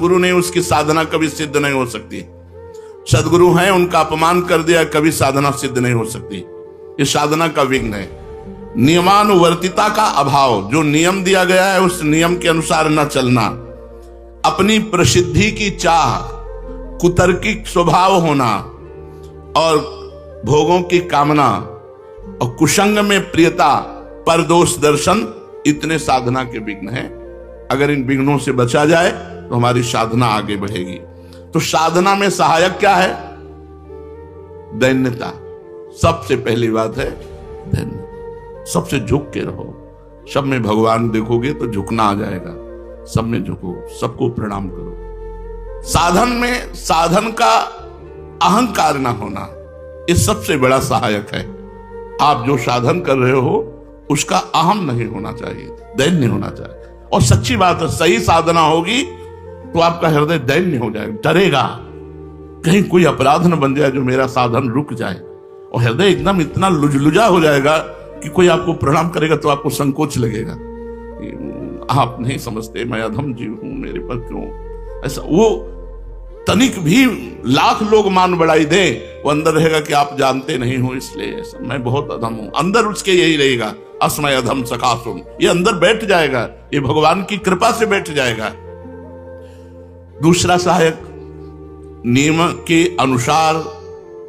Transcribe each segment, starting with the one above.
गुरु नहीं, उसकी साधना कभी सिद्ध नहीं हो सकती। सदगुरु हैं, उनका अपमान कर दिया, कभी साधना सिद्ध नहीं हो सकती। ये साधना का विघ्न है। नियमानुवर्तिता का अभाव, जो नियम दिया गया है उस नियम के अनुसार न चलना, अपनी प्रसिद्धि की चाह, कुतर्किक स्वभाव होना और भोगों की कामना और कुसंग में प्रियता, परदोष दर्शन, इतने साधना के विघ्न हैं। अगर इन विघ्नों से बचा जाए तो हमारी साधना आगे बढ़ेगी। तो साधना में सहायक क्या है? दैन्यता। सबसे पहली बात है दैन्य। सबसे झुक के रहो। सब में भगवान देखोगे तो झुकना आ जाएगा। सब में झुको, सबको प्रणाम करो। साधन में साधन का अहंकार ना होना, ये सबसे बड़ा सहायक है। आप जो साधन कर रहे हो उसका अहम नहीं होना चाहिए, दैन्य होना चाहिए। और सच्ची बात है, सही साधना होगी तो आपका हृदय दैन्य हो जाएगा, डरेगा कहीं कोई अपराध न बन जाए जो मेरा साधन रुक जाए। और हृदय एकदम इतना लुजलुजा हो जाएगा कि कोई आपको प्रणाम करेगा तो आपको संकोच लगेगा। आप नहीं समझते, मैं अधम जीव हूं, मेरे पर क्यों ऐसा। वो तनिक भी लाख लोग मान बढ़ाई दे, वो अंदर रहेगा कि आप जानते नहीं हो इसलिए ऐसा, मैं बहुत अधम हूं। अंदर उसके यही रहेगा, अस्मय अधम सकासुम, ये अंदर बैठ जाएगा, ये भगवान की कृपा से बैठ जाएगा। दूसरा सहायक, नियम के अनुसार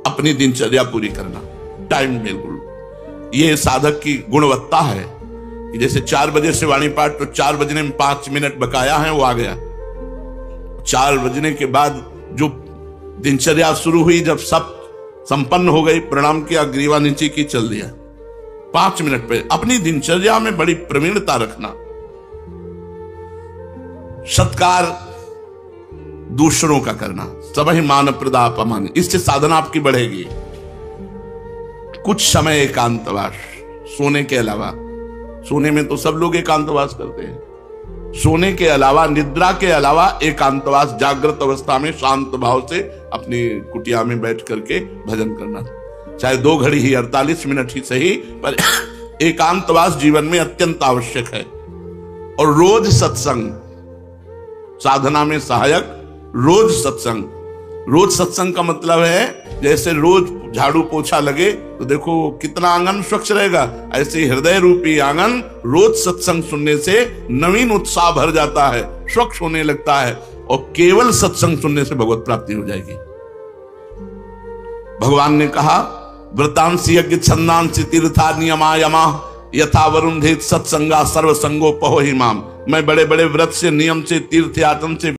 अपनी दिनचर्या पूरी करना, टाइम बिल्कुल। ये साधक की गुणवत्ता है कि जैसे 4 बजे से वाणी पाठ, तो 4 बजने में 5 मिनट बकाया है, वो आ गया। 4 बजने के बाद जो दिनचर्या शुरू हुई, जब सब संपन्न हो गई, प्रणाम किया, ग्रीवा नीचे की, चल दिया। 5 मिनट पे अपनी दिनचर्या में बड़ी प्रवीणता रखना। सत्कार दूसरों का करना, सबहि मान प्रदापमान, इससे साधना आपकी बढ़ेगी। कुछ समय एकांतवास, सोने के अलावा, सोने में तो सब लोग एकांतवास करते हैं, सोने के अलावा, निद्रा के अलावा एकांतवास, जागृत अवस्था में शांत भाव से अपनी कुटिया में बैठ करके भजन करना, चाहे 2 घड़ी ही, 48 मिनट ही सही, पर एकांतवास जीवन में अत्यंत आवश्यक है। और रोज सत्संग, साधना में सहायक रोज सत्संग। रोज सत्संग का मतलब है जैसे रोज झाड़ू पोछा लगे तो देखो कितना आंगन स्वच्छ रहेगा, ऐसे हृदय रूपी आंगन रोज सत्संग सुनने से नवीन उत्साह भर जाता है, स्वच्छ होने लगता है। और केवल सत्संग सुनने से भगवत प्राप्ति हो जाएगी। भगवान ने कहा, व्रतांसि यज्ञ छंदांसि तीर्था नियमा यमा यथा वरुण सत्संगा सर्वसंगो पहो हिमाम। मैं बड़े बड़े व्रत से, नियम से, तीर्थ यातन से